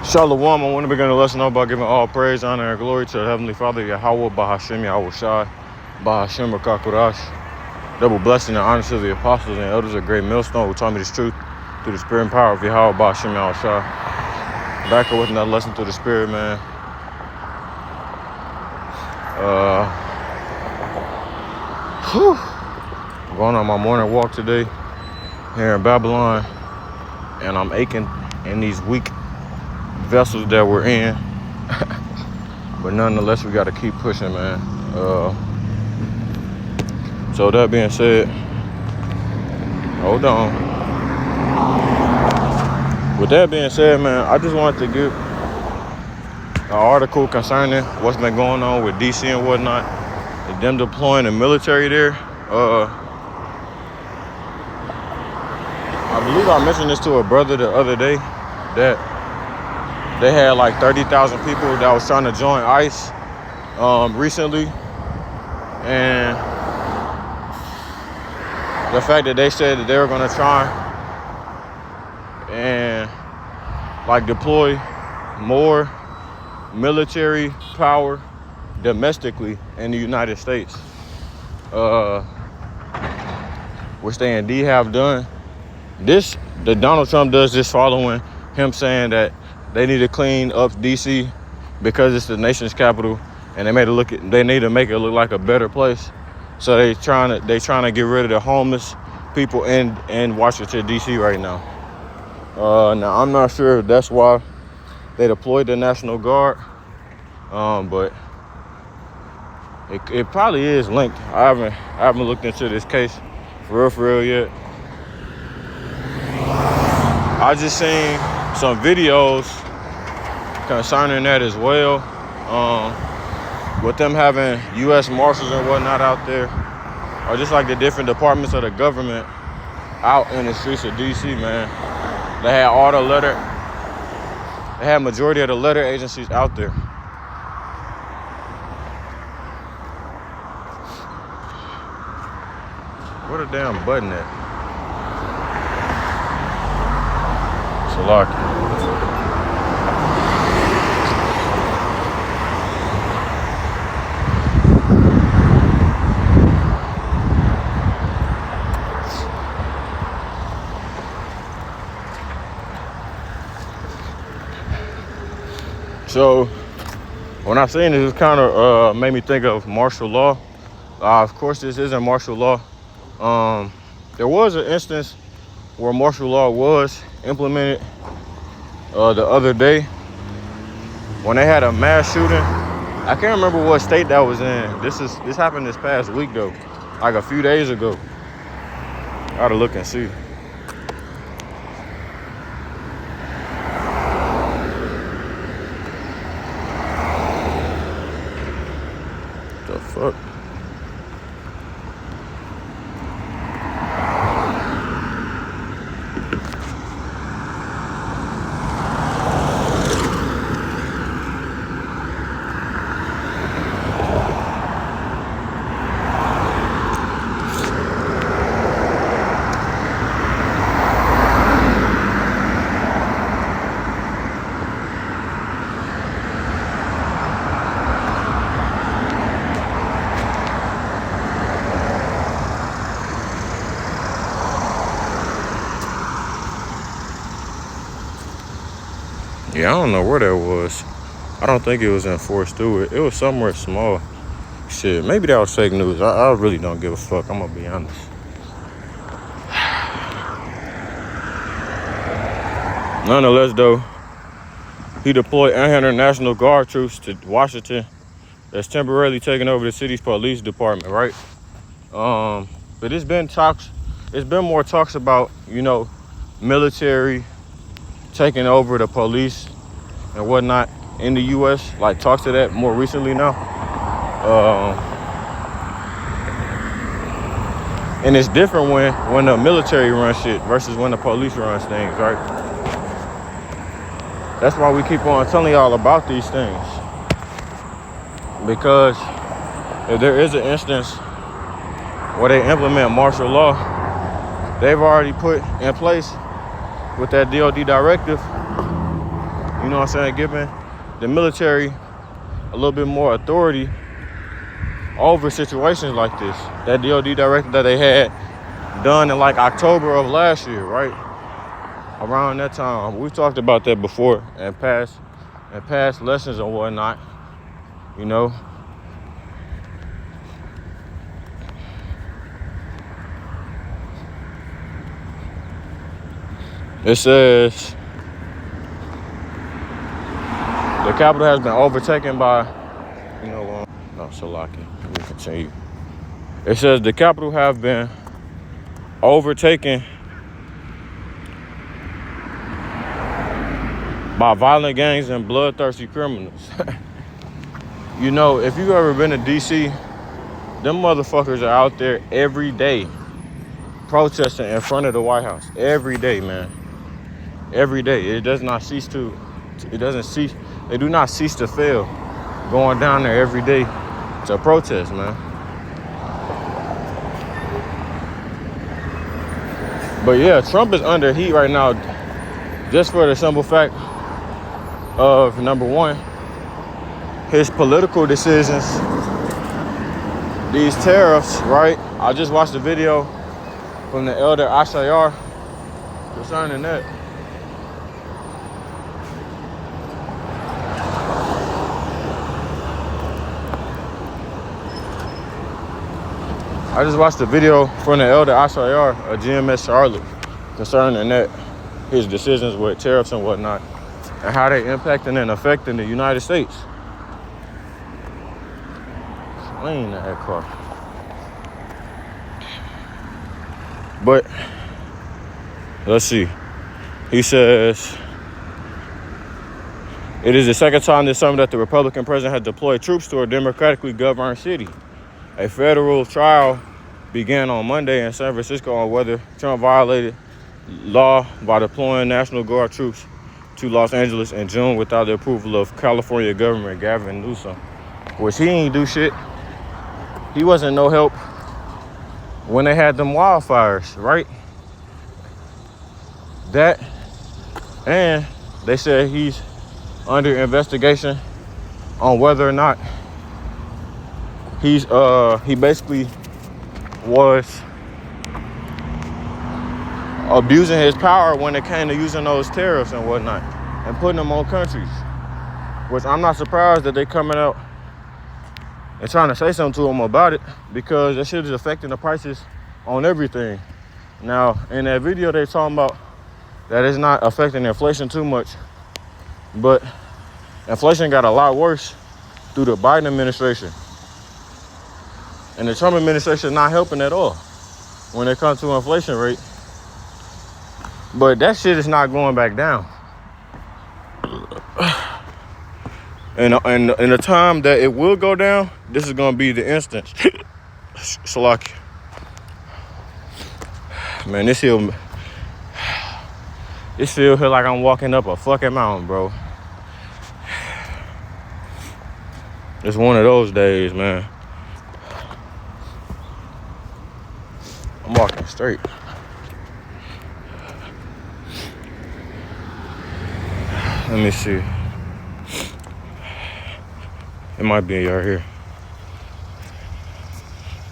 Shalom, I want to begin the lesson off by giving all praise, honor, and glory to the Heavenly Father, Yahweh, Bahashem, Yahweh Shai, Bahashem, Rakakurash. Double blessing and honor to the apostles and elders of Great Millstone who taught me this truth through the spirit and power of Yahweh, Bahashem, Yahweh Shai. Back with another lesson through the spirit, man. I'm going on my morning walk today here in Babylon, and I'm aching in these weak vessels that we're in. But nonetheless, we got to keep pushing, man. So that being said, hold on. With that being said, man, I just wanted to give an article concerning what's been going on with DC and whatnot, and them deploying the military there. I believe I mentioned this to a brother the other day, that they had like 30,000 people that was trying to join ICE recently. And the fact that they said that they were going to try and like deploy more military power domestically in the United States, which they indeed have done. The Donald Trump does this following him saying that they need to clean up DC because it's the nation's capital, and they need to make it look like a better place. So they trying to get rid of the homeless people in Washington DC right now. Now I'm not sure if that's why they deployed the National Guard, but it probably is linked. I haven't looked into this case for real yet. I just seen some videos concerning that as well, with them having U.S. Marshals and whatnot out there, or just like the different departments of the government out in the streets of D.C., man. They had majority of the letter agencies out there. What a damn button at? Lock. So when I seen this, it kind of made me think of martial law. Of course, this isn't martial law. There was an instance where martial law was implemented the other day when they had a mass shooting. I can't remember what state that was in. This happened this past week though, like a few days ago. I gotta look and see. The fuck? Yeah, I don't know where that was. I don't think it was in Fort Stewart. It was somewhere small. Shit, maybe that was fake news. I really don't give a fuck. I'm gonna be honest. Nonetheless, though, he deployed 800 National Guard troops to Washington that's temporarily taking over the city's police department, right? But it's been more talks about, military taking over the police and whatnot in the U.S., like talks to that more recently now. And it's different when the military runs shit versus when the police runs things, right? That's why we keep on telling y'all about these things. Because if there is an instance where they implement martial law, they've already put in place with that DOD directive, you know what I'm saying, giving the military a little bit more authority over situations like this. That DOD directive that they had done in like October of last year, right? Around that time. We've talked about that before and past lessons and whatnot, you know. It says the Capitol has been overtaken by, no, Salaki. Let me continue. It says the Capitol have been overtaken by violent gangs and bloodthirsty criminals. You know, if you've ever been to DC, them motherfuckers are out there every day protesting in front of the White House. Every day, man. Every day. It does not cease to, they do not cease to fail going down there every day to protest, man. But yeah, Trump is under heat right now just for the simple fact of, number one, his political decisions, these tariffs, right? I just watched a video from the elder Ashayar concerning that. I just watched a video from the elder Ashayar of GMS Charlotte concerning that, his decisions with tariffs and whatnot, and how they impacting and affecting the United States. Clean that car. But let's see. He says it is the second time this summer that the Republican president has deployed troops to a democratically governed city. A federal trial began on Monday in San Francisco on whether Trump violated law by deploying National Guard troops to Los Angeles in June without the approval of California Governor Gavin Newsom, which he ain't do shit. He wasn't no help when they had them wildfires, right? That, and they said he's under investigation on whether or not he basically was abusing his power when it came to using those tariffs and whatnot and putting them on countries, which I'm not surprised that they coming out and trying to say something to him about it, because that shit is affecting the prices on everything. Now, in that video, they talking about that it's not affecting inflation too much, but inflation got a lot worse through the Biden administration. And the Trump administration not helping at all when it comes to inflation rate. But that shit is not going back down. And in the time that it will go down, this is going to be the instance. Salaki. Man, this feel like I'm walking up a fucking mountain, bro. It's one of those days, man. I'm walking straight. Let me see. It might be right here.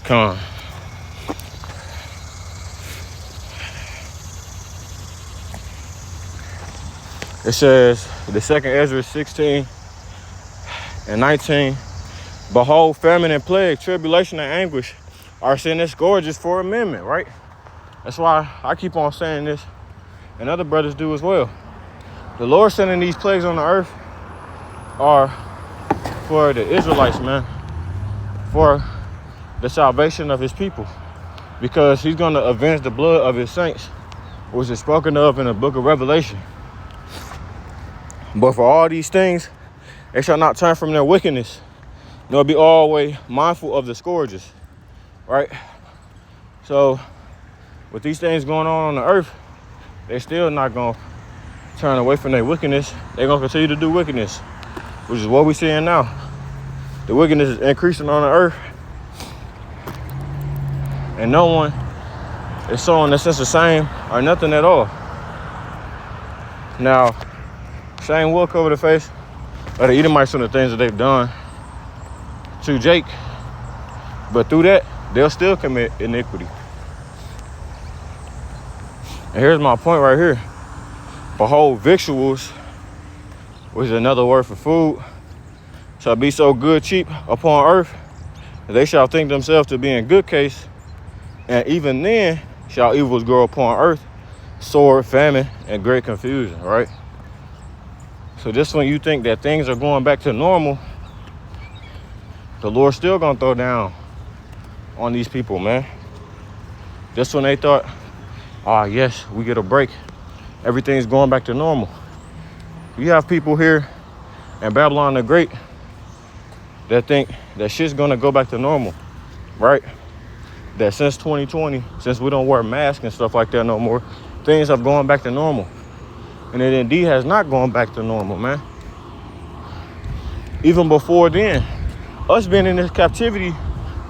Come on. It says, the second Ezra 16 and 19, behold, famine and plague, tribulation and anguish are sent as scourges for amendment, right? That's why I keep on saying this, and other brothers do as well. The Lord sending these plagues on the earth are for the Israelites, man, for the salvation of his people, because he's going to avenge the blood of his saints, which is spoken of in the book of Revelation. But for all these things, they shall not turn from their wickedness, nor be always mindful of the scourges, right? So with these things going on the earth, they're still not going to turn away from their wickedness. They're going to continue to do wickedness, which is what we're seeing now. The wickedness is increasing on the earth, and no one is showing a sense of shame or nothing at all. Now, Shame will cover the face of the Edomites from the things that they've done to Jake. But through that, they'll still commit iniquity. And here's my point right here. Behold, victuals, which is another word for food, shall be so good cheap upon earth, that they shall think themselves to be in good case, and even then shall evils grow upon earth, sword, famine, and great confusion, right? So just when you think that things are going back to normal, the Lord's still gonna throw down on these people, man. Just when they thought, ah, yes, we get a break, everything's going back to normal. You have people here in Babylon the Great that think that shit's gonna go back to normal, right? That since 2020, since we don't wear masks and stuff like that no more, things have gone back to normal. And it indeed has not gone back to normal, man. Even before then, us being in this captivity,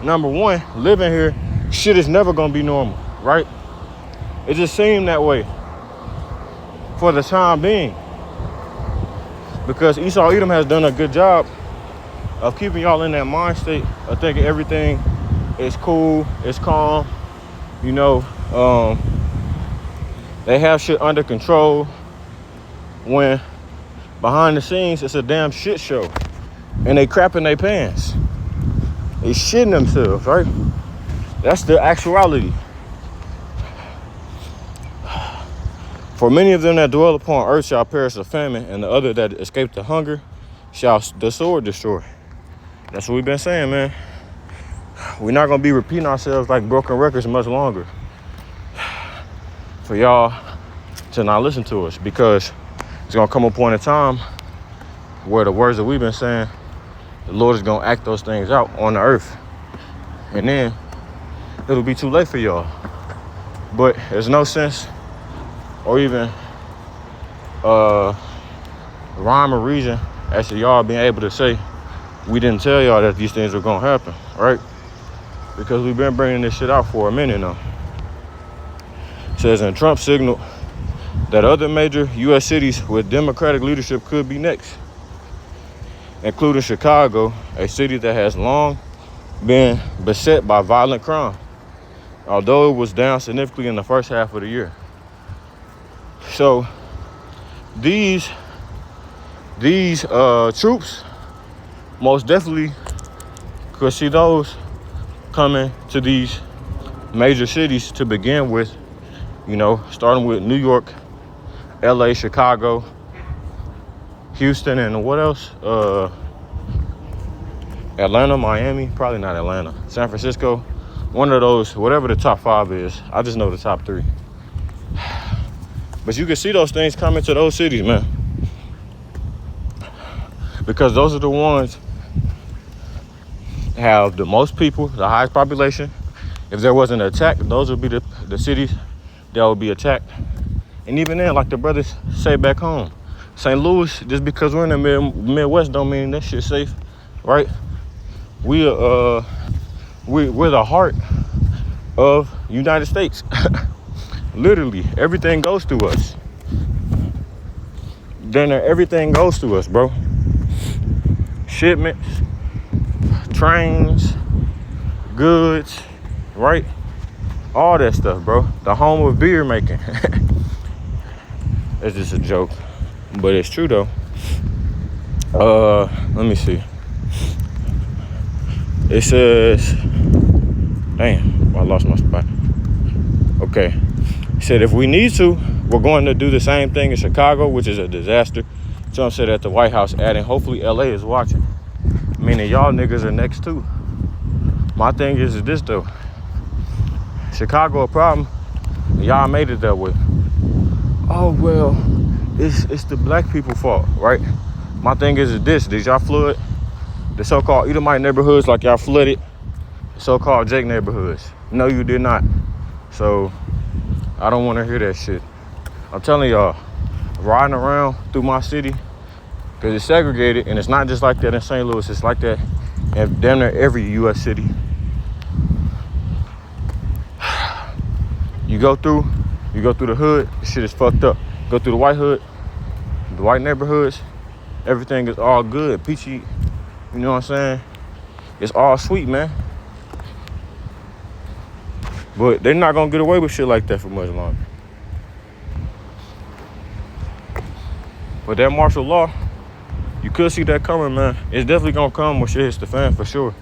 number one, living here, shit is never gonna be normal, right? It just seemed that way for the time being. Because Esau Edom has done a good job of keeping y'all in that mind state of thinking everything is cool, it's calm, you know, they have shit under control, when behind the scenes it's a damn shit show and they crapping their pants. They shitting themselves, right? That's the actuality. For many of them that dwell upon earth shall perish of famine, and the other that escape the hunger shall the sword destroy. That's what we've been saying, man. We're not gonna be repeating ourselves like broken records much longer for y'all to not listen to us, because it's gonna come a point in time where the words that we've been saying, the Lord is gonna act those things out on the earth, and then it'll be too late for y'all. But there's no sense or even rhyme or reason as to y'all being able to say we didn't tell y'all that these things were gonna happen, right? Because we've been bringing this shit out for a minute now. It says, and Trump signaled that other major U.S. cities with Democratic leadership could be next, including Chicago, a city that has long been beset by violent crime, although it was down significantly in the first half of the year. So these troops most definitely could see those coming to these major cities to begin with, you know, starting with New York, LA, Chicago, Houston, and what else? Atlanta, Miami, probably not Atlanta, San Francisco, one of those, whatever the top 5 is. I just know the top 3. But you can see those things coming to those cities, man, because those are the ones that have the most people, the highest population. If there was an attack, those would be the cities that would be attacked. And even then, like the brothers say back home, St. Louis, just because we're in the Midwest don't mean that shit's safe, right? We're the heart of United States. Literally, everything goes through us. Then everything goes through us, bro. Shipments, trains, goods, right? All that stuff, bro. The home of beer making. It's just a joke, but it's true though. Let me see. It says, damn, I lost my spot. Okay. It said if we need to, we're going to do the same thing in Chicago, which is a disaster. Trump said at the White House, adding, hopefully LA is watching. Meaning y'all niggas are next too. My thing is this though. Chicago a problem, y'all made it that way. Oh well, it's the black people's fault, right? My thing is this: did y'all flood the so-called Edomite neighborhoods like y'all flooded the so-called Jake neighborhoods? No, you did not. So I don't want to hear that shit. I'm telling y'all, riding around through my city, because it's segregated, and it's not just like that in St. Louis. It's like that in damn near every U.S. city. You go through the hood, shit is fucked up. Go through the white hood, the white neighborhoods, everything is all good, peachy. You know what I'm saying? It's all sweet, man. But they're not gonna get away with shit like that for much longer. But that martial law, you could see that coming, man. It's definitely gonna come when shit hits the fan for sure.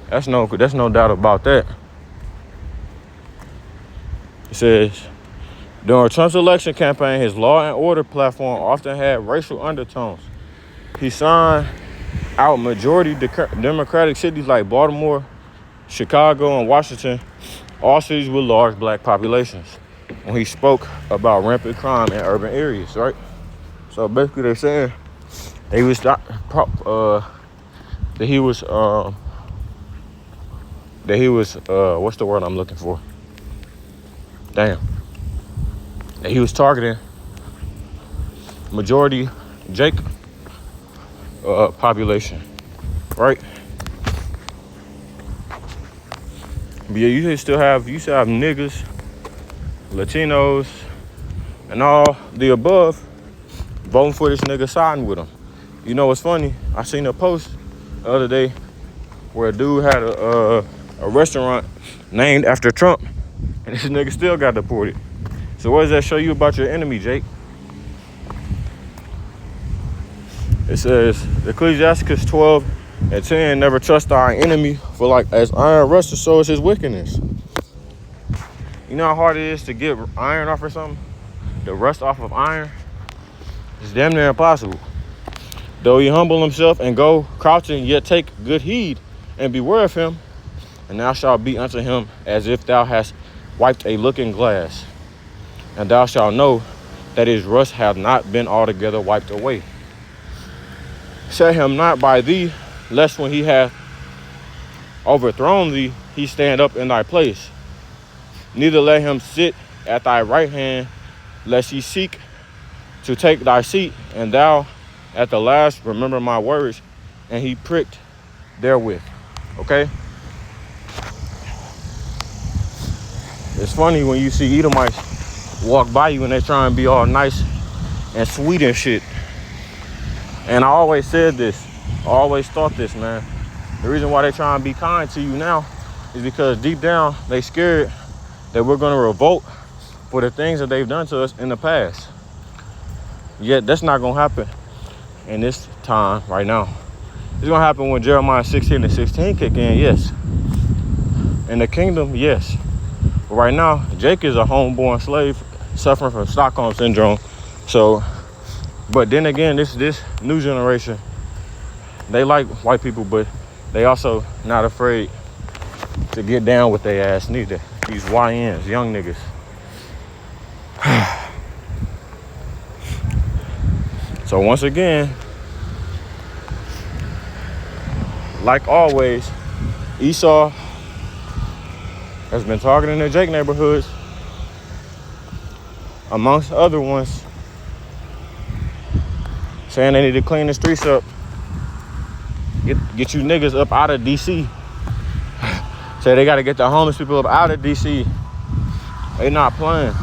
That's no doubt about that. It says, during Trump's election campaign, his law and order platform often had racial undertones. He signed out majority Democratic cities like Baltimore, Chicago, and Washington, all cities with large black populations, when he spoke about rampant crime in urban areas, right? So basically they're saying that he was what's the word I'm looking for? Damn. That he was targeting majority Jake population, right? But yeah, you still have niggas, Latinos, and all the above voting for this nigga, siding with him. You know what's funny? I seen a post the other day where a dude had a restaurant named after Trump, and this nigga still got deported. So what does that show you about your enemy, Jake? It says, Ecclesiastes 12:10, never trust our enemy, for like as iron rusts, so is his wickedness. You know how hard it is to get iron off or something? The rust off of iron? It's damn near impossible. Though he humble himself and go crouching, yet take good heed and beware of him, and thou shalt be unto him as if thou hast wiped a looking glass, and thou shalt know that his rust hath not been altogether wiped away. Set him not by thee, lest when he hath overthrown thee, he stand up in thy place. Neither let him sit at thy right hand, lest he seek to take thy seat, and thou at the last remember my words, and he pricked therewith. Okay? It's funny when you see Edomites walk by you and they try and be all nice and sweet and shit. And I always said this, I always thought this, man. The reason why they try and be kind to you now is because deep down they scared that we're gonna revolt for the things that they've done to us in the past. Yet that's not gonna happen in this time right now. It's gonna happen when Jeremiah 16:16 kick in, yes. In the kingdom, yes. But right now, Jake is a homeborn slave suffering from Stockholm syndrome. So, but then again, this new generation, they like white people, but they also not afraid to get down with their ass neither. These YNs, young niggas. So once again, like always, Esau has been targeting the Jake neighborhoods, amongst other ones, saying they need to clean the streets up. Get you niggas up out of DC. Say they gotta get the homeless people up out of DC. They not playing.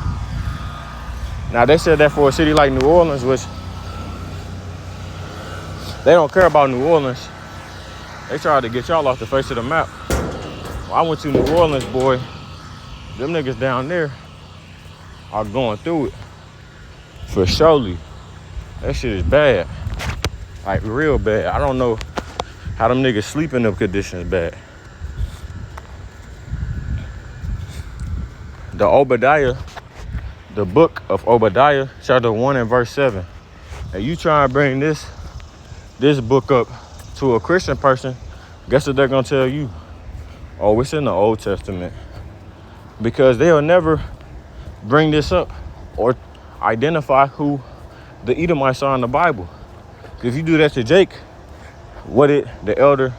Now they said that for a city like New Orleans, which they don't care about New Orleans. They tried to get y'all off the face of the map. Well, I went to New Orleans, boy. Them niggas down there are going through it. For surely. That shit is bad. Like real bad. I don't know how them niggas sleep in them conditions bad. The Obadiah, the book of Obadiah, chapter 1 and verse 7. And you try and bring this book up to a Christian person, guess what they're gonna tell you? Oh, it's in the Old Testament. Because they'll never bring this up or identify who the Edomites are in the Bible. If you do that to Jake, what did the elder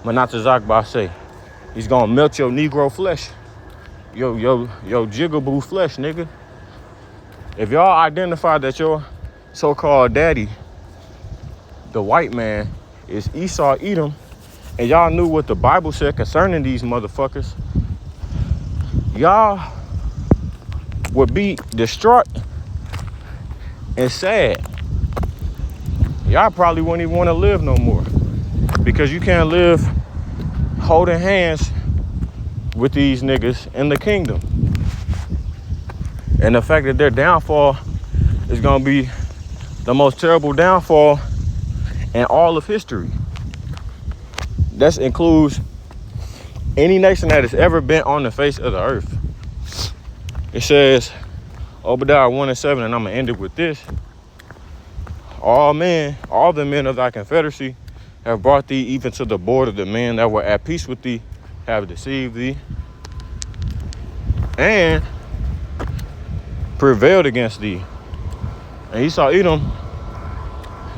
Manatazakba say? He's gonna melt your Negro flesh, yo jigaboo flesh, nigga. If y'all identify that your so-called daddy, the white man, is Esau Edom, and y'all knew what the Bible said concerning these motherfuckers, y'all would be distraught and sad. Y'all probably wouldn't even want to live no more, because you can't live holding hands with these niggas in the kingdom. And the fact that their downfall is gonna be the most terrible downfall in all of history. That includes any nation that has ever been on the face of the earth. It says, Obadiah 1:7, and I'm gonna end it with this. All the men of thy confederacy have brought thee even to the board of the men that were at peace with thee, have deceived thee, and prevailed against thee. And Esau, Edom,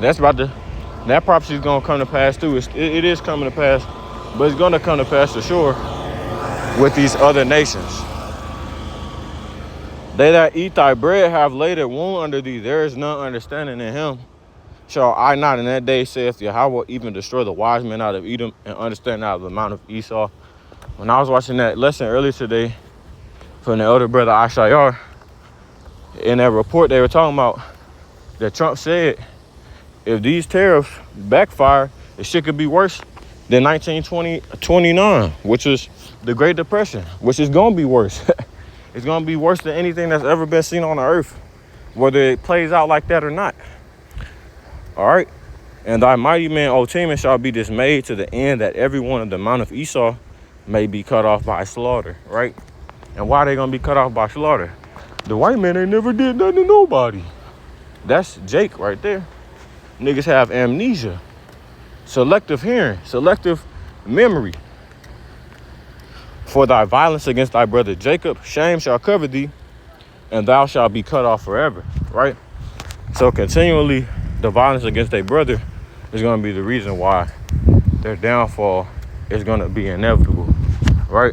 that prophecy is gonna come to pass too. It is coming to pass, but it's gonna come to pass for sure with these other nations. They that eat thy bread have laid a wound under thee. There is none understanding in him. Shall I not in that day, saith Yahweh, even destroy the wise men out of Edom and understand out of the mount of Esau? When I was watching that lesson earlier today from the elder brother Ashayar, in that report they were talking about that Trump said if these tariffs backfire, the shit could be worse than 1929, which was the Great Depression, which is gonna be worse. It's gonna be worse than anything that's ever been seen on the earth, whether it plays out like that or not. All right. And thy mighty man, O Teman, shall be dismayed to the end that every one of the mount of Esau may be cut off by slaughter. Right? And why are they gonna be cut off by slaughter? The white man ain't never did nothing to nobody. That's Jake right there. Niggas have amnesia, selective hearing, selective memory. For thy violence against thy brother Jacob, shame shall cover thee, and thou shalt be cut off forever. Right? So continually, the violence against their brother is going to be the reason why their downfall is going to be inevitable. Right?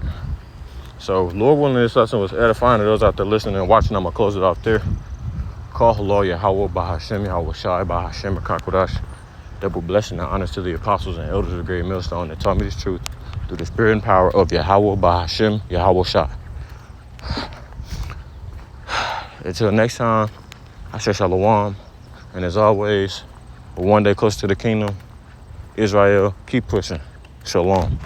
So, Lord willing, this lesson was edifying to those out there listening and watching. I'm going to close it off there. Call Halal Yahweh Bahashem, Yahweh Shai Bahashem Kakodash. Double blessing and honors to the apostles and elders of the Great Millstone that taught me this truth through the spirit and power of Yahweh Bahashem, Yahweh Shai. Until next time, I say Shalom. And as always, we're one day closer to the kingdom. Israel, keep pushing. Shalom.